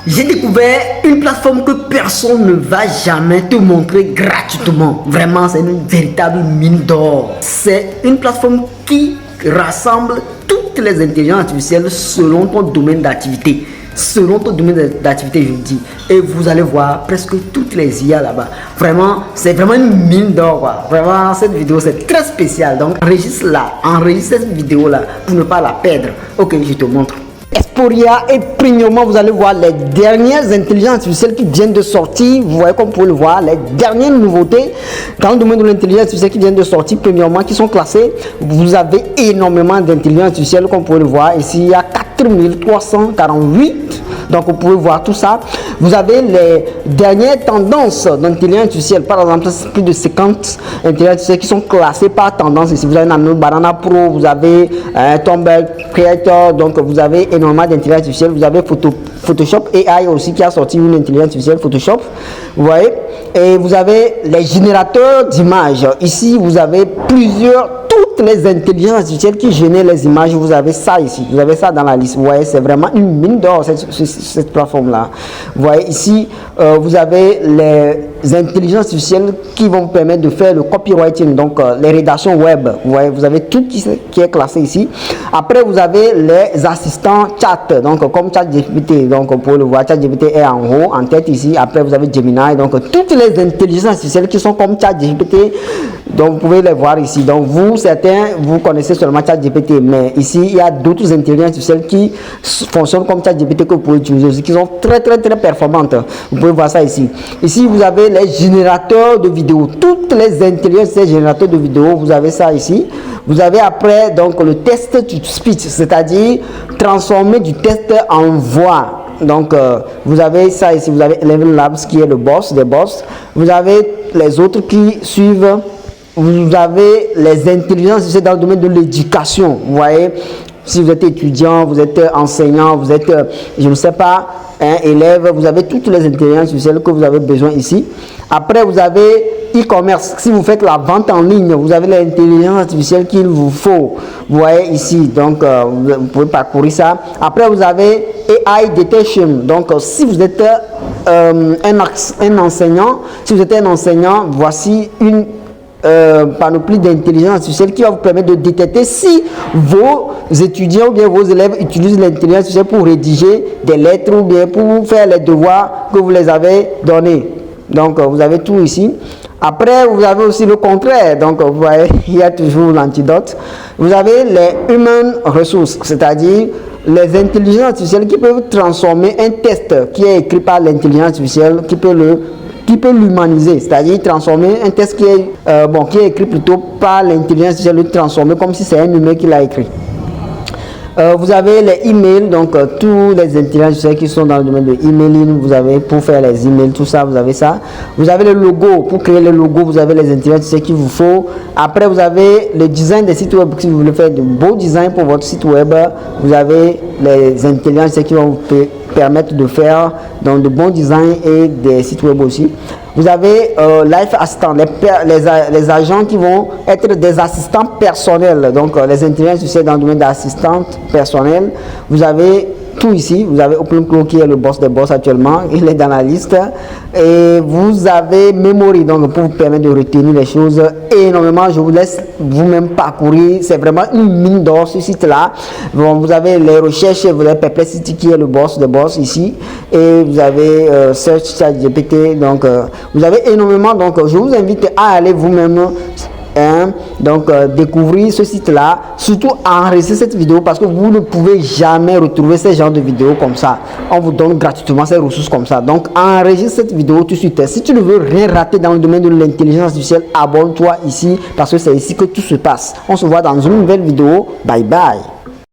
J'ai découvert une plateforme que personne ne va jamais te montrer gratuitement. Vraiment, c'est une véritable mine d'or. C'est une plateforme qui rassemble toutes les intelligences artificielles selon ton domaine d'activité. Selon ton domaine d'activité, je dis. Et vous allez voir presque toutes les IA là-bas. Vraiment, c'est vraiment une mine d'or. Vraiment, cette vidéo, c'est très spécial. Donc, enregistre cette vidéo-là pour ne pas la perdre. Ok, je te montre. Esporia et premièrement, vous allez voir les dernières intelligences artificielles qui viennent de sortir. Vous voyez comme vous pouvez le voir, les dernières nouveautés dans le domaine de l'intelligence artificielle qui viennent de sortir, premièrement, qui sont classées. Vous avez énormément d'intelligence artificielle, comme vous pouvez le voir. Ici, il y a 4348. Donc, vous pouvez voir tout ça. Vous avez les dernières tendances d'intelligence artificielle. Par exemple, plus de 50 intelligences artificielles qui sont classées par tendance. Ici, vous avez Nano Banana Pro, vous avez Tomb Creator. Donc, vous avez énormément d'intelligence artificielle. Vous avez Photoshop AI aussi qui a sorti une intelligence artificielle, Photoshop. Vous voyez. Et vous avez les générateurs d'images. Ici, vous avez toutes les intelligences artificielles qui génèrent les images. Vous avez ça ici. Vous avez ça dans la liste. Vous voyez, c'est vraiment une mine d'or cette plateforme-là. Vous voyez ici, vous avez les intelligences artificielles qui vont permettre de faire le copywriting, donc les rédactions web. Vous voyez, vous avez tout qui est classé ici. Après, vous avez les assistants chat, donc comme ChatGPT. Donc, vous pouvez le voir, ChatGPT est en haut, en tête ici. Après, vous avez Gemini. Donc, toutes les intelligences artificielles qui sont comme ChatGPT, donc vous pouvez les voir ici. Donc, certains, vous connaissez seulement ChatGPT, mais ici, il y a d'autres intelligences artificielles qui fonctionnent comme ChatGPT que vous pouvez utiliser aussi, qui sont très performantes. Vous pouvez voir ça ici. Ici, vous avez les générateurs de vidéos. Toutes les intelligences artificielles générateurs de vidéos, vous avez ça ici. Vous avez après, donc, le test to speech, c'est-à-dire transformer du texte en voix. Donc, vous avez ça ici. Vous avez Eleven Labs qui est le boss des boss. Vous avez les autres qui suivent. Vous avez les intelligences dans le domaine de l'éducation. Vous voyez, si vous êtes étudiant, vous êtes enseignant, vous êtes, je ne sais pas, élève, vous avez toutes les intelligences artificielles que vous avez besoin ici. Après, vous avez e-commerce. Si vous faites la vente en ligne, vous avez l'intelligence artificielle qu'il vous faut. Vous voyez ici, donc vous pouvez parcourir ça. Après, vous avez AI Detection. Donc, si vous êtes un enseignant, voici une panoplie d'intelligence artificielle qui va vous permettre de détecter si vos étudiants ou bien vos élèves utilisent l'intelligence artificielle pour rédiger des lettres ou bien pour faire les devoirs que vous les avez donnés. Donc, vous avez tout ici. Après, vous avez aussi le contraire. Donc, vous voyez, il y a toujours l'antidote. Vous avez les human resources, c'est-à-dire les intelligences artificielles qui peuvent transformer un test qui est écrit par l'intelligence artificielle, qui peut l'humaniser, c'est-à-dire transformer un texte qui est écrit plutôt par l'intelligence artificielle, le transformer comme si c'est un humain qui l'a écrit. Vous avez les emails, donc tous les intelligences artificielles qui sont dans le domaine de emailing, vous avez pour faire les emails, tout ça, vous avez ça. Vous avez le logo, pour créer le logo, vous avez les intelligences artificielles qu'il vous faut. Après, vous avez le design des sites web, si vous voulez faire de beaux designs pour votre site web, vous avez les intelligences artificielles qui vont vous permettre de faire donc de bons designs et des sites web aussi. Vous avez Life Assistant, les agents qui vont être des assistants personnels, donc les intelligences artificielles dans le domaine d'assistante personnelle. Vous avez tout ici, vous avez OpenClaw qui est le boss des boss actuellement, il est dans la liste. Et vous avez Memory, donc pour vous permettre de retenir les choses énormément. Je vous laisse vous-même parcourir, c'est vraiment une mine d'or ce site-là. Bon, vous avez les recherches, vous avez Perplexity qui est le boss des boss ici. Et vous avez Search ChatGPT, donc vous avez énormément. Donc je vous invite à aller vous-même découvrir ce site là, surtout enregistrer cette vidéo parce que vous ne pouvez jamais retrouver ce genre de vidéos comme ça. On vous donne gratuitement ces ressources comme ça. Donc enregistre cette vidéo tout de suite. Si tu ne veux rien rater dans le domaine de l'intelligence artificielle, abonne-toi ici parce que c'est ici que tout se passe. On se voit dans une nouvelle vidéo. Bye bye.